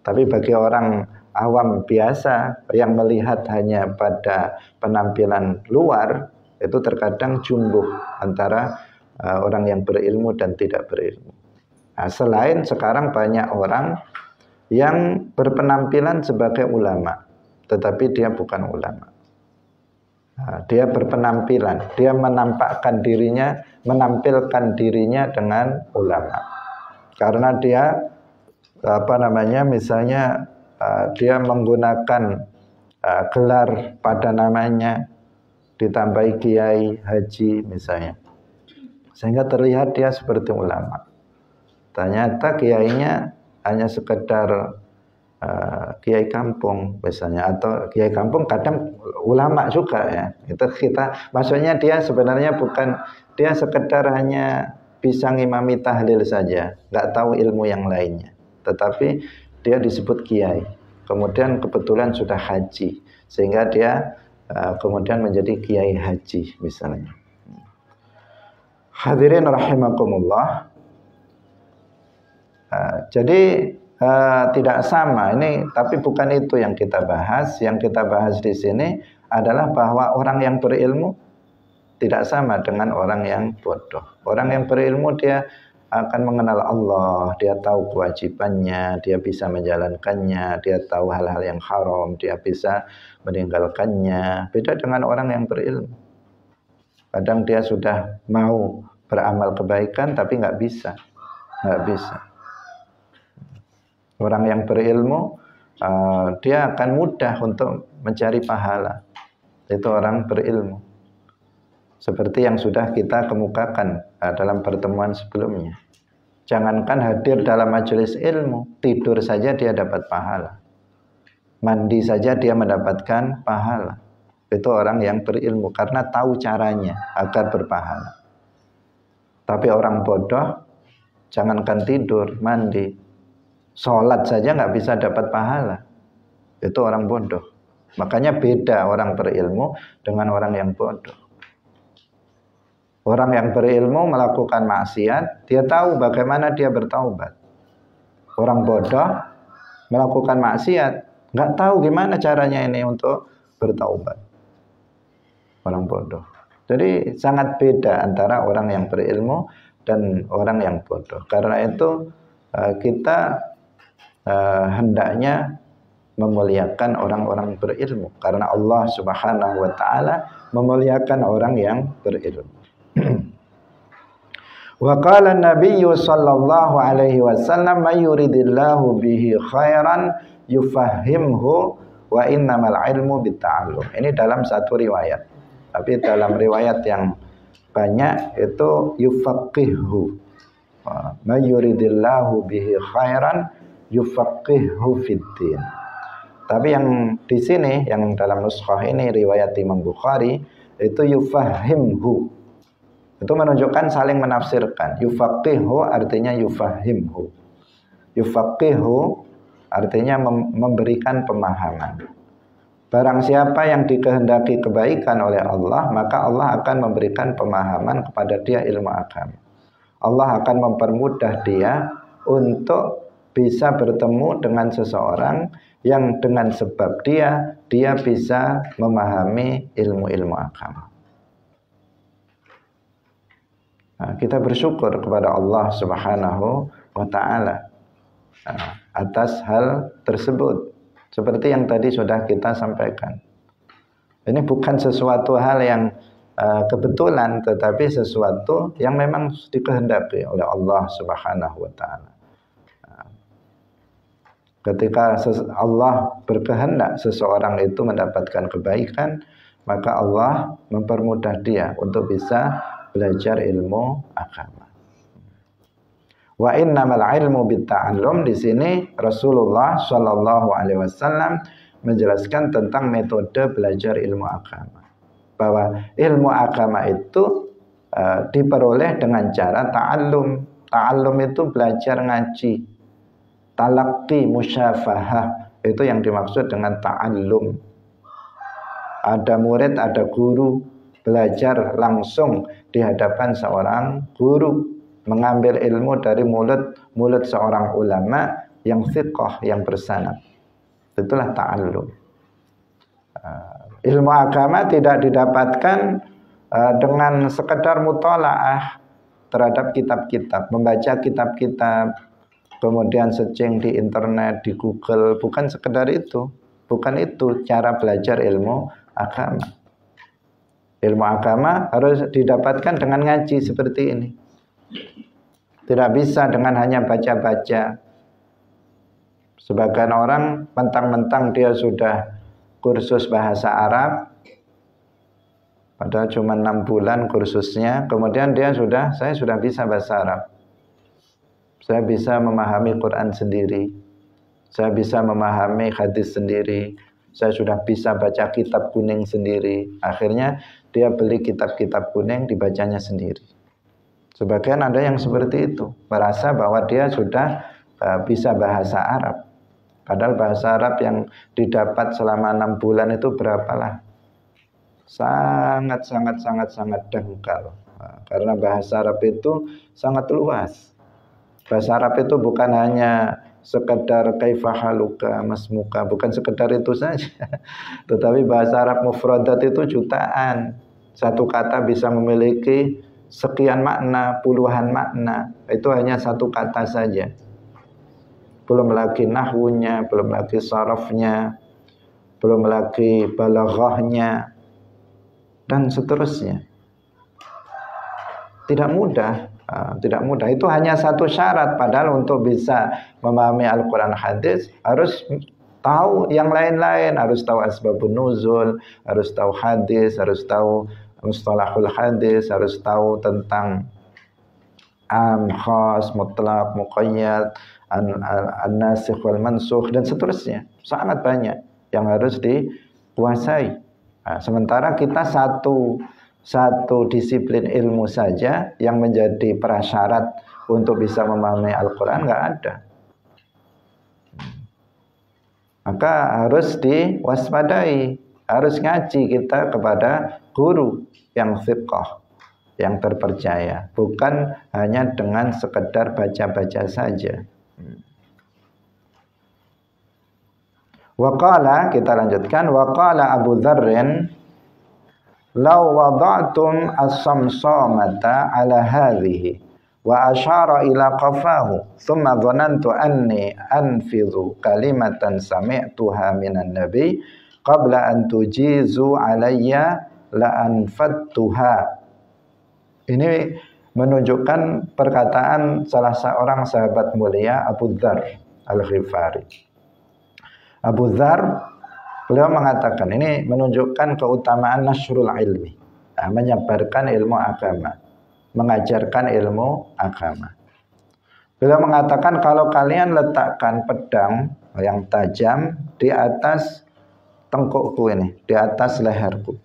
Tapi bagi orang awam biasa yang melihat hanya pada penampilan luar, itu terkadang jumbuh antara orang yang berilmu dan tidak berilmu. Nah, selain sekarang banyak orang yang berpenampilan sebagai ulama, tetapi dia bukan ulama. Nah, dia berpenampilan, dia menampilkan dirinya dengan ulama. Karena dia misalnya dia menggunakan gelar pada namanya, ditambahi kiai, haji misalnya, sehingga terlihat dia seperti ulama. Ternyata kiainya hanya sekedar kiai kampung misalnya, atau kiai kampung kadang ulama juga ya. Itu maksudnya dia sebenarnya bukan, dia sekedar hanya bisa ngimami tahlil saja, nggak tahu ilmu yang lainnya. Tetapi dia disebut kiai. Kemudian kebetulan sudah haji, sehingga dia kemudian menjadi kiai haji misalnya. Hadirin rahimakumullah. Jadi tidak sama ini, tapi bukan itu yang kita bahas. Yang kita bahas di sini adalah bahwa orang yang berilmu tidak sama dengan orang yang bodoh. Orang yang berilmu dia akan mengenal Allah, dia tahu kewajibannya, dia bisa menjalankannya, dia tahu hal-hal yang haram, dia bisa meninggalkannya. Beda dengan orang yang berilmu. Kadang dia sudah mau beramal kebaikan tapi nggak bisa. Orang yang berilmu dia akan mudah untuk mencari pahala. Itu orang berilmu. Seperti yang sudah kita kemukakan dalam pertemuan sebelumnya. Jangankan hadir dalam majelis ilmu, tidur saja dia dapat pahala. Mandi saja dia mendapatkan pahala. Itu orang yang berilmu karena tahu caranya agar berpahala. Tapi orang bodoh, jangankan tidur, mandi, sholat saja nggak bisa dapat pahala. Itu orang bodoh. Makanya beda orang berilmu dengan orang yang bodoh. Orang yang berilmu melakukan maksiat, dia tahu bagaimana dia bertaubat. Orang bodoh melakukan maksiat, nggak tahu gimana caranya ini untuk bertaubat. Orang bodoh. Jadi sangat beda antara orang yang berilmu dan orang yang bodoh. Karena itu kita hendaknya memuliakan orang-orang berilmu, karena Allah Subhanahu wa ta'ala memuliakan orang yang berilmu. Wa qala an-nabiy sallallahu alaihi wasallam may yuridillahu bihi khairan yufahhimhu wa innamal ilmu bitta'allum. Ini dalam satu riwayat. Tapi dalam riwayat yang banyak itu yufaqihhu. May yuridillahu bihi khairan yufaqihhu fiddin. Tapi yang di sini, yang dalam nuskhah ini riwayat Imam Bukhari itu yufahimhu. Itu menunjukkan saling menafsirkan. Yufaqihu artinya yufahimhu. Yufaqihu artinya memberikan pemahaman. Barang siapa yang dikehendaki kebaikan oleh Allah, maka Allah akan memberikan pemahaman kepada dia ilmu agama. Allah akan mempermudah dia untuk bisa bertemu dengan seseorang yang dengan sebab dia bisa memahami ilmu-ilmu agama. Nah, kita bersyukur kepada Allah Subhanahu wa Ta'ala atas hal tersebut. Seperti yang tadi sudah kita sampaikan. Ini bukan sesuatu hal yang kebetulan, tetapi sesuatu yang memang dikehendaki oleh Allah Subhanahu wa Ta'ala. Ketika Allah berkehendak seseorang itu mendapatkan kebaikan, maka Allah mempermudah dia untuk bisa belajar ilmu agama. Wa innamal ilmu bitta'allum, di sini Rasulullah Shallallahu Alaihi Wasallam menjelaskan tentang metode belajar ilmu agama. Bahwa ilmu agama itu diperoleh dengan cara ta'allum. Ta'allum itu belajar ngaji. Talaqi, musyafahah, itu yang dimaksud dengan ta'allum. Ada murid, ada guru, belajar langsung di hadapan seorang guru, mengambil ilmu dari mulut seorang ulama yang thiqah, yang bersanad. Itulah ta'allum. Ilmu agama tidak didapatkan dengan sekedar mutola'ah terhadap kitab-kitab, membaca kitab-kitab, kemudian searching di internet, di Google. Bukan sekedar itu. Bukan itu cara belajar ilmu agama. Ilmu agama harus didapatkan dengan ngaji seperti ini. Tidak bisa dengan hanya baca-baca. Sebagian orang mentang-mentang dia sudah kursus bahasa Arab, padahal cuma 6 bulan kursusnya, kemudian saya sudah bisa bahasa Arab. Saya bisa memahami Quran sendiri. Saya bisa memahami hadis sendiri. Saya sudah bisa baca kitab kuning sendiri. Akhirnya dia beli kitab-kitab kuning, dibacanya sendiri. Sebagian ada yang seperti itu, merasa bahwa dia sudah bisa bahasa Arab. Padahal bahasa Arab yang didapat selama 6 bulan itu berapalah? Sangat dangkal. Karena bahasa Arab itu sangat luas. Bahasa Arab itu bukan hanya sekedar kaifahaluka masmuka, bukan sekedar itu saja. Tetapi bahasa Arab mufradat itu jutaan. Satu kata bisa memiliki sekian makna, puluhan makna. Itu hanya satu kata saja. Belum lagi nahwunya, belum lagi sarafnya, belum lagi balaghahnya, dan seterusnya. Tidak mudah. Itu hanya satu syarat. Padahal untuk bisa memahami Al-Quran hadis harus tahu yang lain-lain. Harus tahu asbabun nuzul, harus tahu hadis, harus tahu mustalahul hadis, harus tahu tentang am, khas, mutlak, muqayyad, an-nasikh wal mansukh, dan seterusnya. Sangat banyak yang harus dikuasai. Sementara kita satu disiplin ilmu saja yang menjadi prasyarat untuk bisa memahami Al-Quran nggak ada. Maka harus diwaspadai, harus ngaji kita kepada guru yang thiqah, yang terpercaya, bukan hanya dengan sekedar baca-baca saja. Waqala, kita lanjutkan, waqala Abu Dzarrin, law wada'tum as-samsamata ala hadhihi wa asyara ila qafahu thumma dhanantu anni anfidhu kalimatan sami'tuha minan nabi qabla an tujizu alayya la anfadtuha. Ini menunjukkan perkataan salah seorang sahabat mulia, Abu Dzar Al-Ghifari. Abu Dzar, beliau mengatakan, ini menunjukkan keutamaan nasrul ilmi, menyebarkan ilmu agama, mengajarkan ilmu agama. Beliau mengatakan, kalau kalian letakkan pedang yang tajam di atas tengkukku ini, di atas leherku.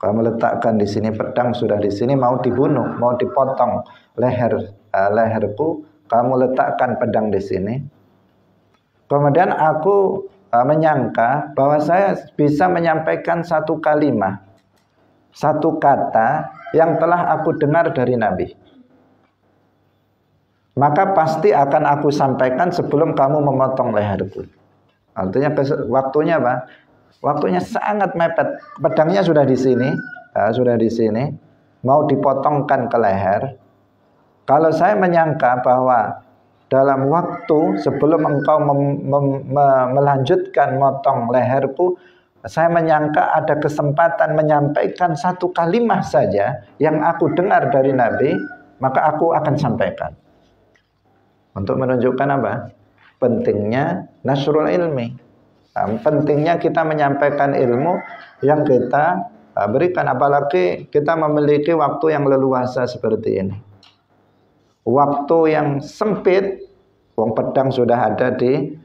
Kamu letakkan di sini pedang, sudah di sini mau dibunuh, mau dipotong leherku, kamu letakkan pedang di sini. Kemudian aku menyangka bahwa saya bisa menyampaikan satu kalimat, satu kata yang telah aku dengar dari Nabi. Maka pasti akan aku sampaikan sebelum kamu memotong leherku. Artinya waktunya apa? Waktunya sangat mepet. Pedangnya sudah di sini, sudah di sini, mau dipotongkan ke leher. Kalau saya menyangka bahwa dalam waktu sebelum engkau melanjutkan motong leherku, saya menyangka ada kesempatan menyampaikan satu kalimat saja yang aku dengar dari Nabi, maka aku akan sampaikan. Untuk menunjukkan apa? Pentingnya nasrul ilmi. Pentingnya kita menyampaikan ilmu yang kita berikan, apalagi kita memiliki waktu yang leluasa seperti ini. Waktu yang sempit, wong pedang sudah ada di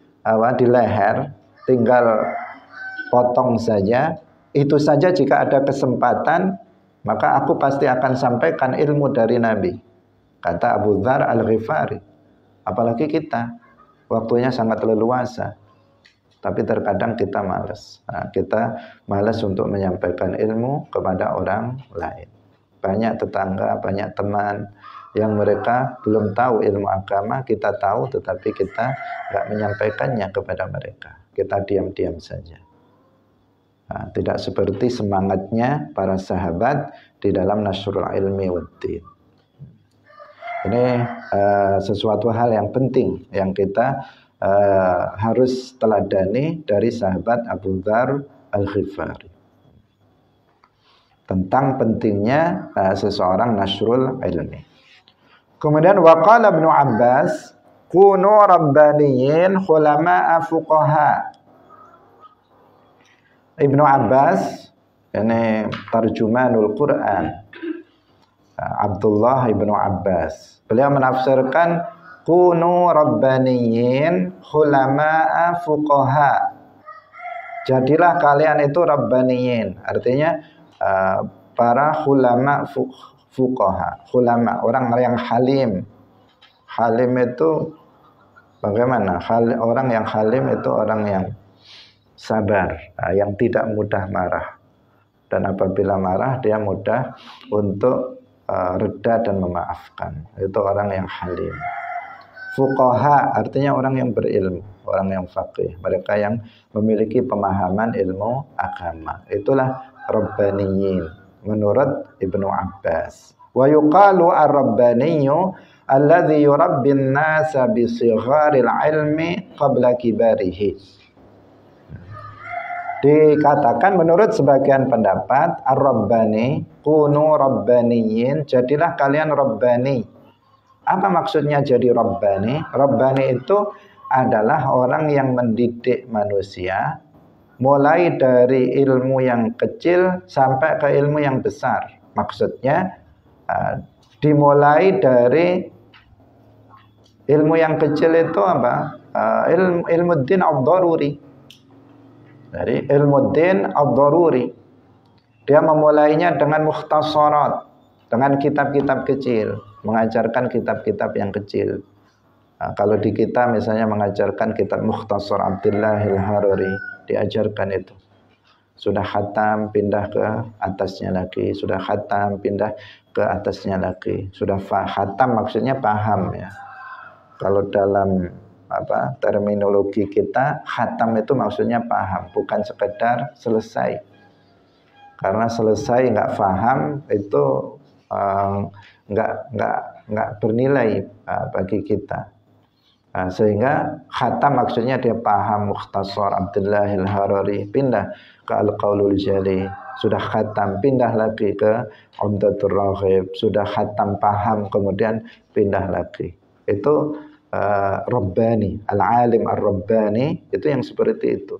leher, tinggal potong saja. Itu saja jika ada kesempatan, maka aku pasti akan sampaikan ilmu dari Nabi. Kata Abu Dzar Al-Ghifari. Apalagi kita, waktunya sangat leluasa. Tapi terkadang kita malas. Kita malas untuk menyampaikan ilmu kepada orang lain. Banyak tetangga, banyak teman yang mereka belum tahu ilmu agama, kita tahu tetapi kita nggak menyampaikannya kepada mereka. Kita diam-diam saja. Tidak seperti semangatnya para sahabat di dalam nasrul ilmi waddin. Ini sesuatu hal yang penting yang kita harus teladani dari sahabat Abu Dzar Al-Ghifari tentang pentingnya seseorang nasrul ilmi. Kemudian waqala Ibnu Abbas, kunu rabbaniyin khulama'a fuqaha. Ibnu Abbas ini tarjumanul Quran, Abdullah Ibnu Abbas. Beliau menafsirkan kunu rabbaniyin khulama'a fuqaha. Jadilah kalian itu rabbaniyin. Artinya para khulama fuqaha. Khulama, orang yang halim. Halim itu bagaimana? Orang yang halim itu orang yang sabar, yang tidak mudah marah. Dan apabila marah dia mudah untuk reda dan memaafkan. Itu orang yang halim. Fuqaha artinya orang yang berilmu, orang yang faqih, mereka yang memiliki pemahaman ilmu agama. Itulah rabbaniyin menurut Ibnu Abbas. Wa yuqalu ar-rabbaniyyu alladhi yurabbin nasa bi sigharil ilmi qabla kibarihi. Dikatakan menurut sebagian pendapat ar-rabbani, kunu rabbaniyin, jadilah kalian rabbani. Apa maksudnya jadi rabbani? Rabbani itu adalah orang yang mendidik manusia mulai dari ilmu yang kecil sampai ke ilmu yang besar. Maksudnya dimulai dari ilmu yang kecil itu apa? Ilmu din ad-daruri. Dari ilmu din ad-daruri. Dia memulainya dengan mukhtasarat, dengan kitab-kitab kecil, mengajarkan kitab-kitab yang kecil. Kalau di kita misalnya mengajarkan kitab Mukhtasar Abdillahil Harari, diajarkan itu. Sudah khatam, pindah ke atasnya lagi. Sudah khatam, pindah ke atasnya lagi. Sudah khatam maksudnya paham ya. Kalau dalam terminologi kita, khatam itu maksudnya paham, bukan sekedar selesai. Karena selesai nggak paham itu nggak bernilai bagi kita. Sehingga khatam maksudnya dia paham Mukhtasar Abdillahil Harari, pindah ke Al-Qaulul Jali, sudah khatam, pindah lagi ke Umdatur Raghib, sudah khatam paham, kemudian pindah lagi. Itu Rabbani, al-alim ar-Rabbani itu yang seperti itu.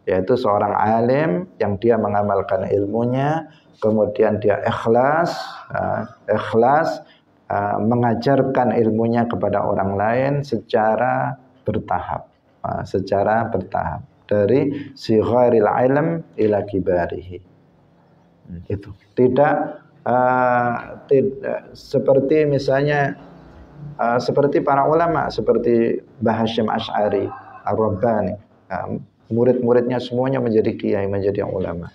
Yaitu seorang alim yang dia mengamalkan ilmunya, kemudian dia ikhlas mengajarkan ilmunya kepada orang lain secara bertahap. secara bertahap dari sigharil ilm ila kibarihi. Itu tidak seperti misalnya seperti para ulama seperti Mbah Hasyim Asy'ari Ar-Rabbani, murid-muridnya semuanya menjadi kiai, menjadi ulama.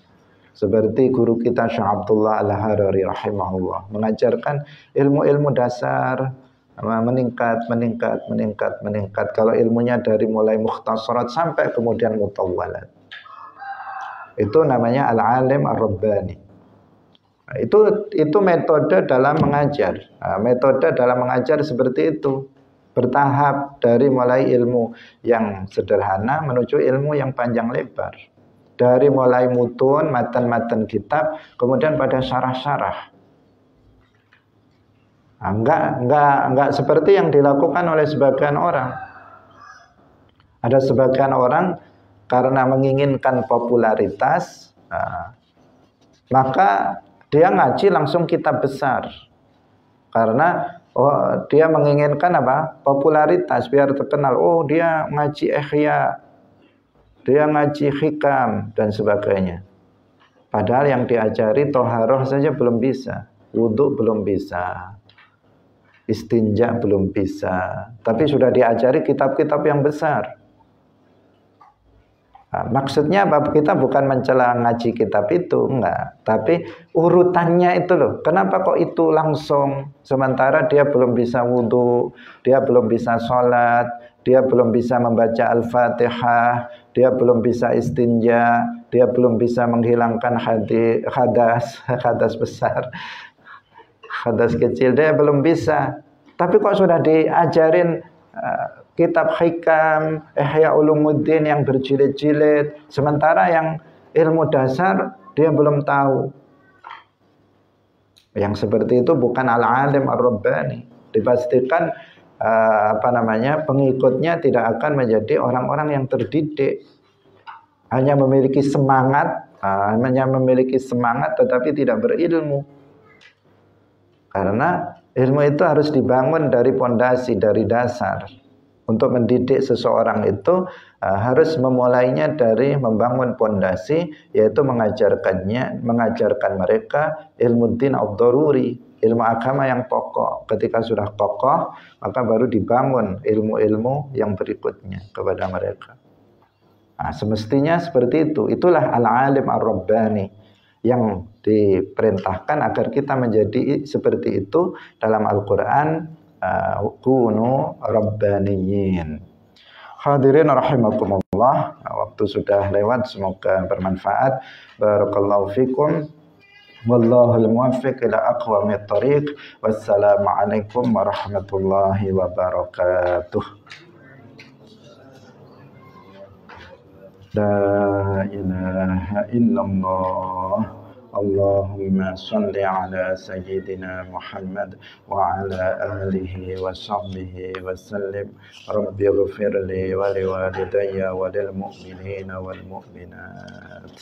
Seperti guru kita Syekh Abdullah Al-Harari rahimahullah mengajarkan ilmu-ilmu dasar, meningkat. Kalau ilmunya dari mulai mukhtasarat sampai kemudian mutawwalat, itu namanya al-alim ar-rabbani. Itu metode dalam mengajar. Metode dalam mengajar seperti itu, bertahap dari mulai ilmu yang sederhana menuju ilmu yang panjang lebar. Dari mulai mutun, matan-matan kitab, kemudian pada syarah-syarah. Enggak seperti yang dilakukan oleh sebagian orang. Ada sebagian orang karena menginginkan popularitas, maka dia ngaji langsung kitab besar. Karena dia menginginkan apa? Popularitas biar terkenal. Oh, dia ngaji Ihya, dia ngaji hikam dan sebagainya. Padahal yang diajari toharoh saja belum bisa, wudhu belum bisa, istinja belum bisa, tapi sudah diajari kitab-kitab yang besar. Maksudnya apa? Kita bukan mencela ngaji kitab itu, enggak. Tapi urutannya itu loh. Kenapa kok itu langsung? Sementara dia belum bisa wudhu, dia belum bisa sholat, dia belum bisa membaca Al-Fatihah, dia belum bisa istinja, dia belum bisa menghilangkan hadas besar, hadas kecil, dia belum bisa. Tapi kok sudah diajarin kitab hikam, Ihya Ulumuddin yang berjilid-jilid, sementara yang ilmu dasar dia belum tahu. Yang seperti itu bukan al-alim ar-rabbani. Dipastikan pengikutnya tidak akan menjadi orang-orang yang terdidik, hanya memiliki semangat tetapi tidak berilmu. Karena ilmu itu harus dibangun dari pondasi, dari dasar. Untuk mendidik seseorang itu harus memulainya dari membangun pondasi, yaitu mengajarkan mereka ilmu din ad-daruri, ilmu agama yang pokok. Ketika sudah kokoh, maka baru dibangun ilmu-ilmu yang berikutnya kepada mereka. Semestinya seperti itu. Itulah al-alim ar-rabbani yang diperintahkan agar kita menjadi seperti itu dalam Al-Quran. Kunu rabbaniyin. Hadirin rahimakumullah, waktu sudah lewat, semoga bermanfaat. Barakallahu fikum. Wallahul muwaffiq ila aqwamit thariq. Wassalamualaikum warahmatullahi wabarakatuh. La ilaha illallah. Allahumma salli ala sayyidina Muhammad wa ala alihi wa sahbihi wa sallim. Rabbi ighfirli wa liwalidayya wa lil mu'minina wal mu'minat.